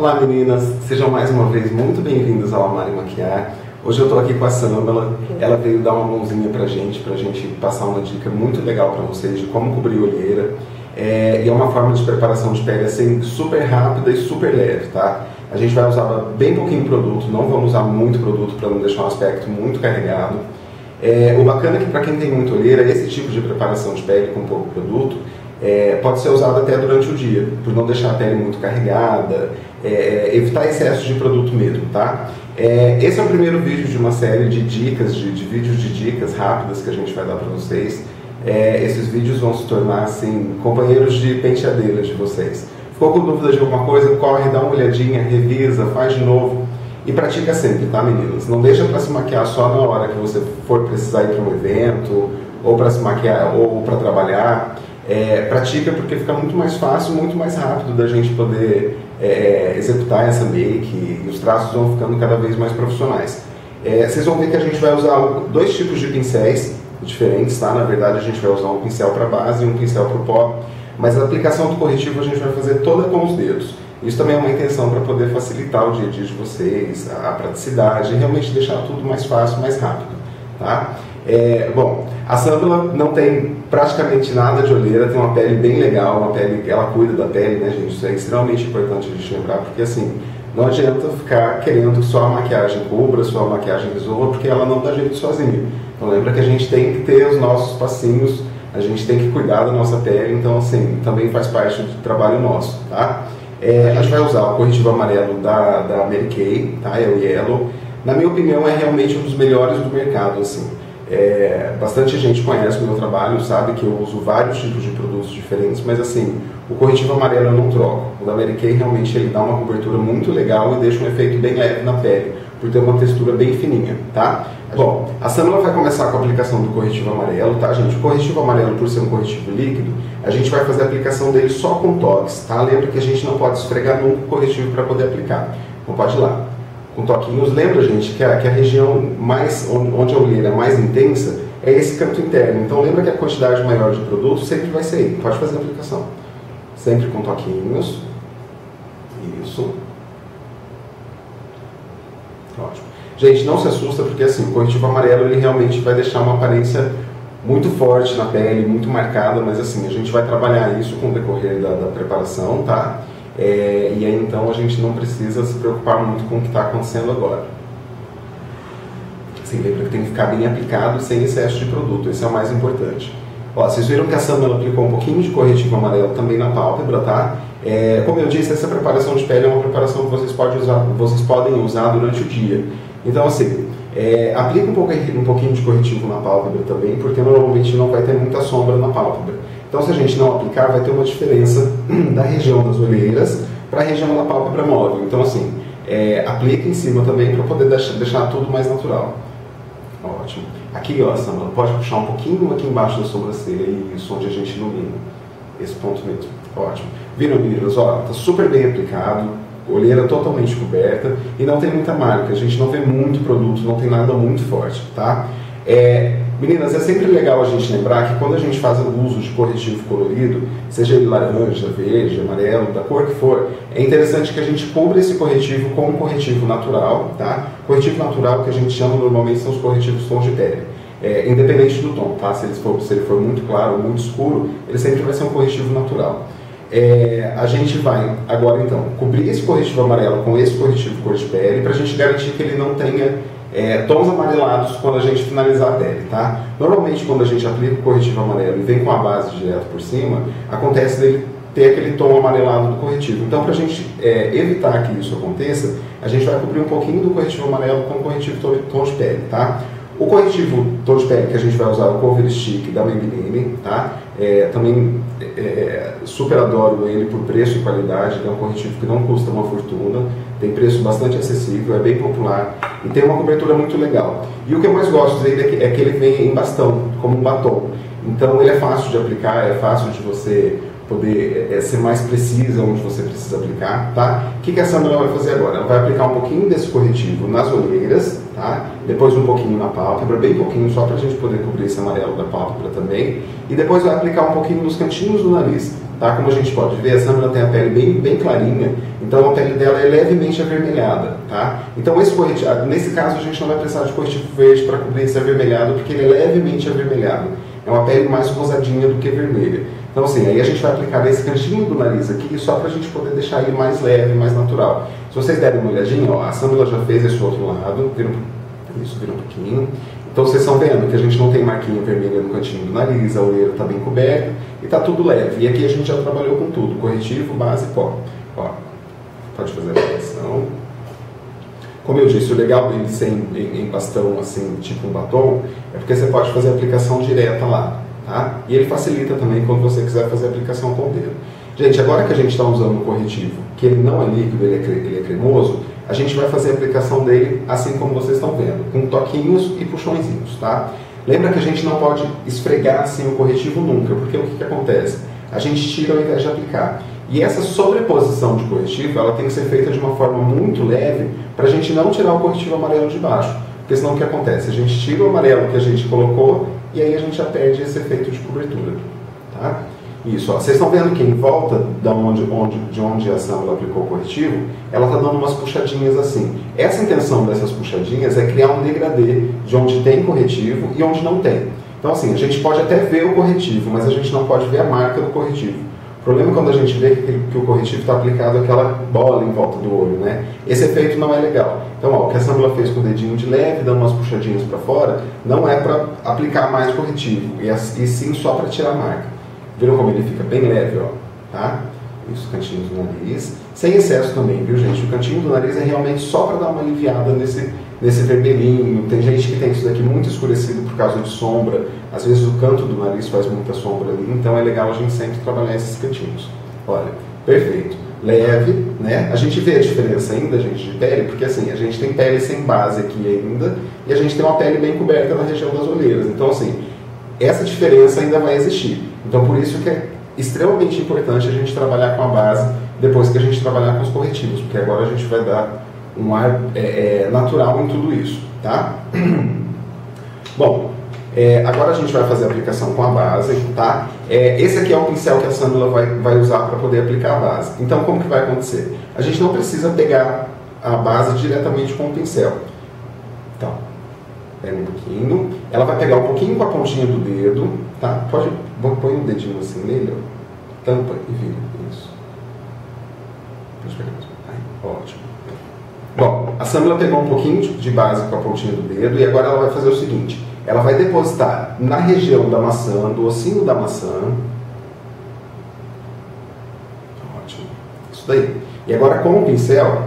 Olá meninas, sejam mais uma vez muito bem-vindas ao Amar e Maquiar. Hoje eu tô aqui com a Samela, ela veio dar uma mãozinha pra gente passar uma dica muito legal pra vocês de como cobrir olheira. E é uma forma de preparação de pele assim, super rápida e super leve, tá? A gente vai usar bem pouquinho produto, não vamos usar muito produto para não deixar um aspecto muito carregado. O bacana é que para quem tem muita olheira, esse tipo de preparação de pele com pouco produto pode ser usado até durante o dia, por não deixar a pele muito carregada, evitar excesso de produto mesmo, tá? Esse é o primeiro vídeo de uma série de dicas, de vídeos de dicas rápidas que a gente vai dar para vocês. Esses vídeos vão se tornar assim, companheiros de penteadeira de vocês. Ficou com dúvida de alguma coisa? Corre, dá uma olhadinha, revisa, faz de novo e pratica sempre, tá meninas? Não deixa para se maquiar só na hora que você for precisar ir para um evento, ou para se maquiar, ou para trabalhar. Pratica porque fica muito mais fácil, muito mais rápido da gente poder executar essa make e os traços vão ficando cada vez mais profissionais. Vocês vão ver que a gente vai usar dois tipos de pincéis diferentes, tá? Na verdade a gente vai usar um pincel para base e um pincel para o pó, mas a aplicação do corretivo a gente vai fazer toda com os dedos. Isso também é uma intenção para poder facilitar o dia a dia de vocês, a praticidade e realmente deixar tudo mais fácil, mais rápido, tá? Bom, a Samela não tem praticamente nada de olheira, tem uma pele bem legal, uma pele, ela cuida da pele, né, gente? Isso é extremamente importante a gente lembrar, porque assim, não adianta ficar querendo que só a maquiagem cubra, só a maquiagem resolva, porque ela não dá jeito sozinha. Então lembra que a gente tem que ter os nossos passinhos, a gente tem que cuidar da nossa pele, então assim, também faz parte do trabalho nosso, tá? A gente vai usar o corretivo amarelo da Mary Kay, tá? É o Yellow. Na minha opinião é realmente um dos melhores do mercado, assim. Bastante gente conhece o meu trabalho, sabe que eu uso vários tipos de produtos diferentes, mas assim, o corretivo amarelo eu não troco. O da Mary Kay realmente ele dá uma cobertura muito legal e deixa um efeito bem leve na pele, por ter uma textura bem fininha, tá? Bom, a Samela vai começar com a aplicação do corretivo amarelo, tá gente? O corretivo amarelo, por ser um corretivo líquido, a gente vai fazer a aplicação dele só com toques, tá? Lembra que a gente não pode esfregar nunca o corretivo para poder aplicar. Então pode ir lá. Com toquinhos, lembra gente que a região onde a olheira é mais intensa é esse canto interno. Então lembra que a quantidade maior de produto sempre vai ser aí. Pode fazer a aplicação. Sempre com toquinhos. Isso. Ótimo. Gente, não se assusta porque assim, o corretivo amarelo ele realmente vai deixar uma aparência muito forte na pele, muito marcada, mas assim, a gente vai trabalhar isso com o decorrer da preparação, tá? E aí então a gente não precisa se preocupar muito com o que está acontecendo agora. Assim, lembra que tem que ficar bem aplicado sem excesso de produto, esse é o mais importante. Ó, vocês viram que a Samela aplicou um pouquinho de corretivo amarelo também na pálpebra, tá? Como eu disse, essa preparação de pele é uma preparação que vocês podem usar durante o dia. Então assim, aplica um pouquinho de corretivo na pálpebra também, porque normalmente não vai ter muita sombra na pálpebra. Então se a gente não aplicar, vai ter uma diferença da região das olheiras para a região da pálpebra móvel. Então assim, aplica em cima também para poder deixar tudo mais natural. Ótimo. Aqui ó, Samela, pode puxar um pouquinho aqui embaixo da sobrancelha, isso onde a gente ilumina. Esse ponto mesmo. Ótimo. Viram meninas? Ó, tá super bem aplicado, olheira totalmente coberta e não tem muita marca, a gente não vê muito produto, não tem nada muito forte, tá? Meninas, é sempre legal a gente lembrar que quando a gente faz o uso de corretivo colorido, seja ele laranja, verde, amarelo, da cor que for, é interessante que a gente cubra esse corretivo com um corretivo natural, tá? Corretivo natural que a gente chama normalmente são os corretivos tons de pele. Independente do tom, tá? Se ele for muito claro ou muito escuro, ele sempre vai ser um corretivo natural. A gente vai agora então cobrir esse corretivo amarelo com esse corretivo cor de pele para a gente garantir que ele não tenha tons amarelados quando a gente finalizar a pele, tá? Normalmente quando a gente aplica o corretivo amarelo e vem com a base direto por cima, acontece dele ter aquele tom amarelado do corretivo. Então para a gente evitar que isso aconteça, a gente vai cobrir um pouquinho do corretivo amarelo com o corretivo tom de pele, tá? O corretivo tom de pele que a gente vai usar é o Cover Stick da Maybelline, tá? Também super adoro ele por preço e qualidade, é um corretivo que não custa uma fortuna, tem preço bastante acessível, é bem popular e tem uma cobertura muito legal. E o que eu mais gosto dele é que ele vem em bastão, como um batom. Então ele é fácil de aplicar, é fácil de você poder ser mais precisa onde você precisa aplicar, tá? O que a Samela vai fazer agora? Ela vai aplicar um pouquinho desse corretivo nas olheiras, tá? Depois um pouquinho na pálpebra, bem pouquinho, só para a gente poder cobrir esse amarelo da pálpebra também. E depois vai aplicar um pouquinho nos cantinhos do nariz, tá? Como a gente pode ver, a Samela tem a pele bem clarinha, Então a pele dela é levemente avermelhada, tá? Então esse corretivo, nesse caso a gente não vai precisar de corretivo verde para cobrir esse avermelhado, porque ele é levemente avermelhado. É uma pele mais rosadinha do que vermelha. Então assim, aí a gente vai aplicar nesse cantinho do nariz aqui, só para a gente poder deixar ele mais leve, mais natural. Se vocês derem uma olhadinha, ó, a Samila já fez esse outro lado, vira um pouquinho. Então vocês estão vendo que a gente não tem marquinha vermelha no cantinho do nariz, a orelha está bem coberta e está tudo leve. E aqui a gente já trabalhou com tudo, corretivo, base e pó. Ó, pode fazer a aplicação. Como eu disse, o legal dele ser em bastão, assim, tipo um batom, é porque você pode fazer a aplicação direta lá, tá? E ele facilita também quando você quiser fazer a aplicação com o dedo. Gente, agora que a gente está usando o corretivo, que ele não é líquido, ele é cremoso, a gente vai fazer a aplicação dele assim como vocês estão vendo, com toquinhos e puxõezinhos, tá? Lembra que a gente não pode esfregar assim o corretivo nunca, porque o que porque a gente tira ao invés de aplicar. E essa sobreposição de corretivo, ela tem que ser feita de uma forma muito leve, para a gente não tirar o corretivo amarelo de baixo. Porque senão o que acontece? A gente tira o amarelo que a gente colocou, e aí a gente já perde esse efeito de cobertura, tá? Isso, ó. Vocês estão vendo que em volta de onde a Samila aplicou o corretivo, ela está dando umas puxadinhas assim. Essa intenção dessas puxadinhas é criar um degradê de onde tem corretivo e onde não tem. Então assim, a gente pode até ver o corretivo, mas a gente não pode ver a marca do corretivo. O problema é quando a gente vê que o corretivo está aplicado aquela bola em volta do olho, né? Esse efeito não é legal. Então, ó, o que a Samila fez com o dedinho de leve, dando umas puxadinhas para fora, não é para aplicar mais corretivo, e sim só para tirar a marca. Viram como ele fica bem leve, ó, tá? Isso, cantinho do nariz. Sem excesso também, viu, gente? O cantinho do nariz é realmente só para dar uma aliviada nesse vermelhinho. Tem gente que tem isso daqui muito escurecido por causa de sombra. Às vezes o canto do nariz faz muita sombra ali, então é legal a gente sempre trabalhar esses cantinhos. Olha, perfeito. Leve, né? A gente vê a diferença ainda, gente, de pele, porque assim, a gente tem pele sem base aqui ainda, e a gente tem uma pele bem coberta na região das olheiras. Então, assim, essa diferença ainda vai existir. Então, por isso que é extremamente importante a gente trabalhar com a base depois que a gente trabalhar com os corretivos, porque agora a gente vai dar um ar natural em tudo isso, tá? Bom, agora a gente vai fazer a aplicação com a base, tá? Esse aqui é o pincel que a Samila vai usar para poder aplicar a base. Então, como que vai acontecer? A gente não precisa pegar a base diretamente com o pincel. Então, pega um pouquinho, ela vai pegar um pouquinho com a pontinha do dedo, tá? Põe um dedinho assim nele, ó, tampa e vira, isso. Pode pegar mais. Aí, ótimo. Bom, a Samila pegou um pouquinho de base com a pontinha do dedo e agora ela vai fazer o seguinte, ela vai depositar na região da maçã, do ossinho da maçã. Ótimo. Isso daí. E agora com o pincel,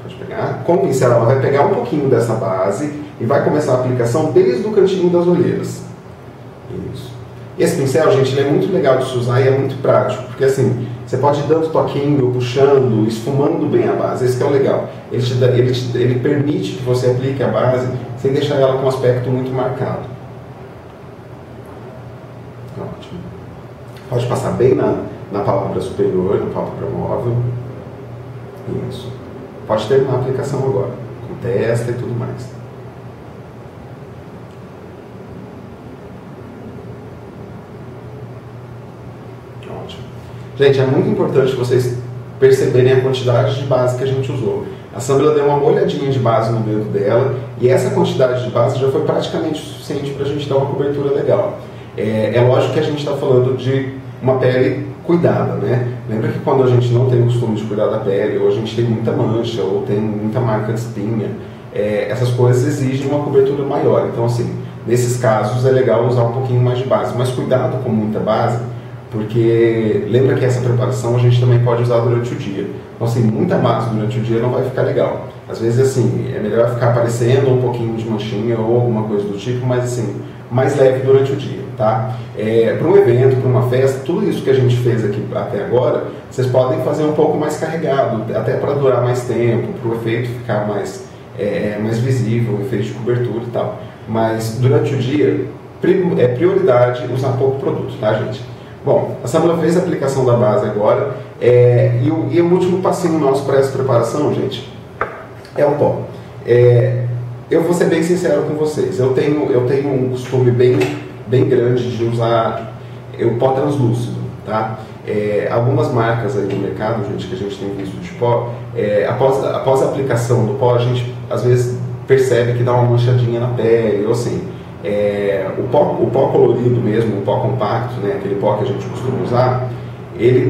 pode pegar, com o pincel ela vai pegar um pouquinho dessa base e vai começar a aplicação desde o cantinho das olheiras. Isso. Esse pincel, gente, ele é muito legal de se usar e é muito prático, porque assim, você pode ir dando toquinho, puxando, esfumando bem a base, esse que é o legal. Ele permite que você aplique a base sem deixar ela com um aspecto muito marcado. Ótimo. Pode passar bem na pálpebra superior, na pálpebra móvel. Isso. Pode terminar a aplicação agora, com testa e tudo mais. Ótimo. Gente, é muito importante vocês perceberem a quantidade de base que a gente usou. A Samila deu uma molhadinha de base no dedo dela e essa quantidade de base já foi praticamente suficiente para a gente dar uma cobertura legal. É lógico que a gente está falando de uma pele cuidada, né? Lembra que quando a gente não tem o costume de cuidar da pele, ou a gente tem muita mancha, ou tem muita marca de espinha, essas coisas exigem uma cobertura maior. Então, assim, nesses casos é legal usar um pouquinho mais de base, mas cuidado com muita base, porque lembra que essa preparação a gente também pode usar durante o dia. Então, assim, muita base durante o dia não vai ficar legal. Às vezes, assim, é melhor ficar aparecendo um pouquinho de manchinha ou alguma coisa do tipo, mas, assim, mais leve durante o dia, tá? Para um evento, para uma festa, tudo isso que a gente fez aqui até agora, vocês podem fazer um pouco mais carregado, até para durar mais tempo, para o efeito ficar mais visível, o efeito de cobertura e tal. Mas, durante o dia, é prioridade usar pouco produto, tá, gente? Bom, a Samila fez a aplicação da base agora, e o último passinho nosso para essa preparação, gente, é o pó. Eu vou ser bem sincero com vocês, eu tenho um costume bem grande de usar o pó translúcido, tá? Algumas marcas aí do mercado, gente, que a gente tem visto de pó, após a aplicação do pó, a gente às vezes percebe que dá uma manchadinha na pele, ou assim, o pó colorido mesmo, o pó compacto, né, aquele pó que a gente costuma usar, ele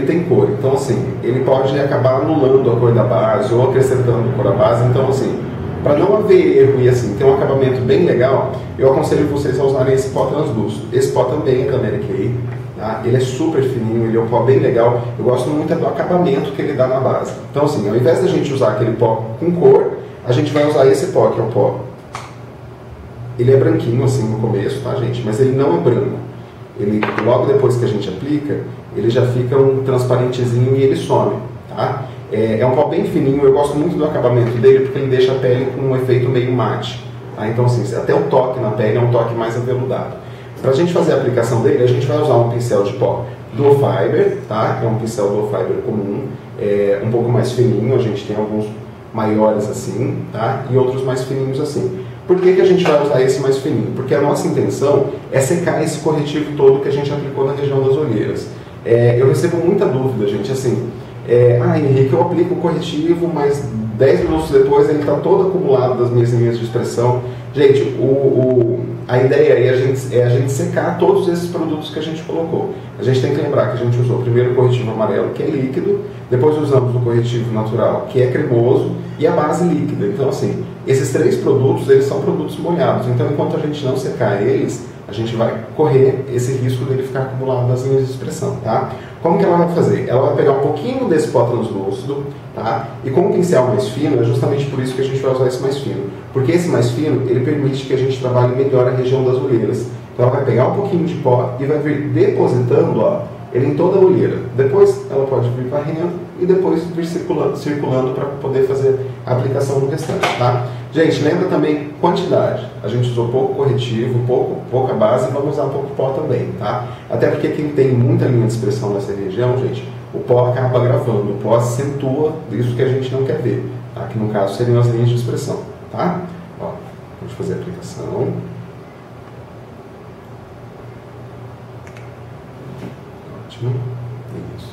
tem cor, então assim, ele pode acabar anulando a cor da base ou acrescentando a cor da base, então assim, para não haver erro e assim, ter um acabamento bem legal, eu aconselho vocês a usarem esse pó translúcido. Esse pó também é da Mary Kay, tá? Ele é super fininho, ele é um pó bem legal, eu gosto muito do acabamento que ele dá na base. Então assim, ao invés da gente usar aquele pó com cor, a gente vai usar esse pó, que é o pó. Ele é branquinho assim no começo, tá gente? Mas ele não é branco. Ele, logo depois que a gente aplica, ele já fica um transparentezinho e ele some, tá? É um pó bem fininho, eu gosto muito do acabamento dele porque ele deixa a pele com um efeito meio mate, tá? Então assim, até o toque na pele é um toque mais aveludado. Para a gente fazer a aplicação dele, a gente vai usar um pincel de pó Duo Fiber, tá? Que é um pincel Duo Fiber comum, um pouco mais fininho, a gente tem alguns maiores assim, tá? E outros mais fininhos assim. Por que a gente vai usar esse mais fininho? Porque a nossa intenção é secar esse corretivo todo que a gente aplicou na região das olheiras. Eu recebo muita dúvida, gente, assim, Henrique, eu aplico o corretivo, mas 10 minutos depois ele está todo acumulado das minhas linhas de expressão. Gente, a ideia aí é a gente secar todos esses produtos que a gente colocou. A gente tem que lembrar que a gente usou primeiro o corretivo amarelo, que é líquido, depois usamos o corretivo natural, que é cremoso, e a base líquida. Então, assim, esses 3 produtos, eles são produtos molhados. Então, enquanto a gente não secar eles, a gente vai correr esse risco dele ficar acumulado nas linhas de expressão, tá? Como que ela vai fazer? Ela vai pegar um pouquinho desse pó translúcido, tá? E com o pincel mais fino, é justamente por isso que a gente vai usar esse mais fino. Porque esse mais fino, ele permite que a gente trabalhe melhor a região das olheiras. Então ela vai pegar um pouquinho de pó e vai vir depositando, ó, ele em toda a olheira. Depois ela pode vir varrendo e depois vir circulando para poder fazer a aplicação no restante, tá? Gente, lembra também quantidade. A gente usou pouco corretivo, pouca base, e vamos usar pouco pó também, tá? Até porque quem tem muita linha de expressão nessa região, gente, o pó acaba gravando, o pó acentua isso que a gente não quer ver, tá? Que no caso seriam as linhas de expressão, tá? Ó, vamos fazer a aplicação. Ótimo. Isso.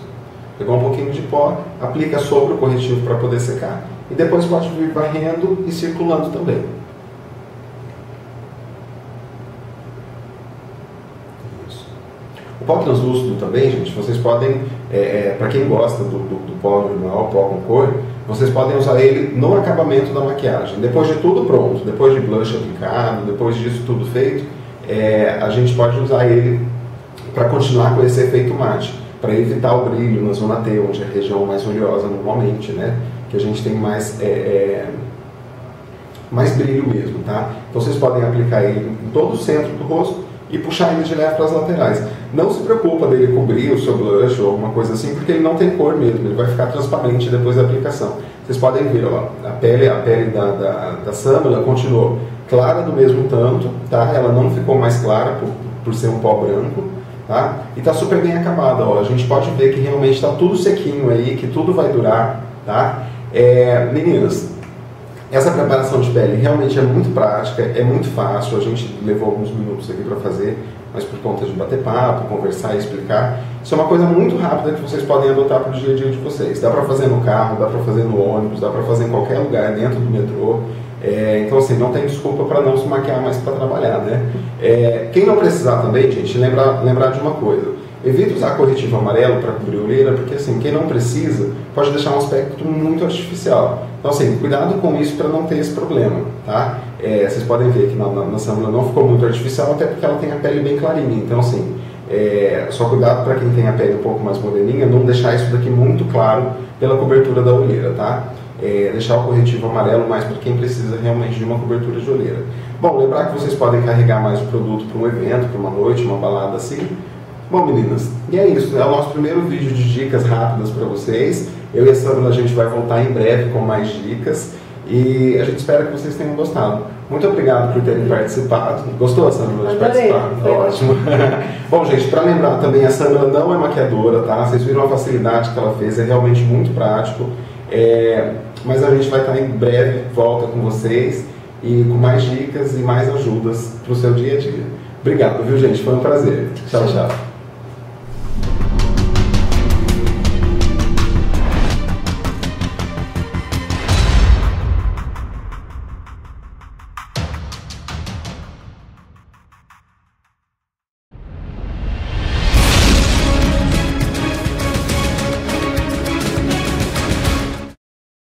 Pegou um pouquinho de pó, aplica sobre o corretivo para poder secar. E depois pode vir varrendo e circulando também. Isso. O pó translúcido também, gente, vocês podem, para quem gosta do pó normal, pó com cor, vocês podem usar ele no acabamento da maquiagem. Depois de tudo pronto, depois de blush aplicado, depois disso tudo feito, a gente pode usar ele para continuar com esse efeito mate, para evitar o brilho na zona T, onde é a região mais oleosa normalmente, né? Que a gente tem mais brilho mesmo, tá? Então vocês podem aplicar ele em todo o centro do rosto e puxar ele de leve para as laterais. Não se preocupa dele cobrir o seu blush ou alguma coisa assim, porque ele não tem cor mesmo, ele vai ficar transparente depois da aplicação. Vocês podem ver, ó, a pele da Samela continuou clara do mesmo tanto, tá? Ela não ficou mais clara por ser um pó branco, tá? E tá super bem acabada, ó. A gente pode ver que realmente está tudo sequinho aí, que tudo vai durar, tá? Meninas, essa preparação de pele realmente é muito prática, é muito fácil, a gente levou alguns minutos aqui para fazer, mas por conta de bater papo, conversar e explicar, isso é uma coisa muito rápida que vocês podem adotar para o dia a dia de vocês. Dá para fazer no carro, dá para fazer no ônibus, dá para fazer em qualquer lugar, dentro do metrô. Então assim, não tem desculpa para não se maquiar mais para trabalhar, né? Quem não precisar também, gente, lembrar de uma coisa. Evite usar corretivo amarelo para cobrir a olheira, porque assim, quem não precisa pode deixar um aspecto muito artificial. Então assim, cuidado com isso para não ter esse problema, tá? Vocês podem ver que na Samela não ficou muito artificial, até porque ela tem a pele bem clarinha. Então assim, só cuidado para quem tem a pele um pouco mais moreninha, não deixar isso daqui muito claro pela cobertura da olheira, tá? Deixar o corretivo amarelo mais para quem precisa realmente de uma cobertura de olheira. Bom, lembrar que vocês podem carregar mais o produto para um evento, para uma noite, uma balada assim. Bom, meninas, e é isso, é o nosso primeiro vídeo de dicas rápidas para vocês. Eu e a Samela, a gente vai voltar em breve com mais dicas e a gente espera que vocês tenham gostado. Muito obrigado por terem participado. Gostou, Samela, de participar? Ótimo. Bom, gente, para lembrar também, a Samela não é maquiadora, tá? Vocês viram a facilidade que ela fez, é realmente muito prático. Mas a gente vai estar em breve, volta com vocês e com mais dicas e mais ajudas para o seu dia a dia. Obrigado, viu, gente? Foi um prazer. Tchau, tchau.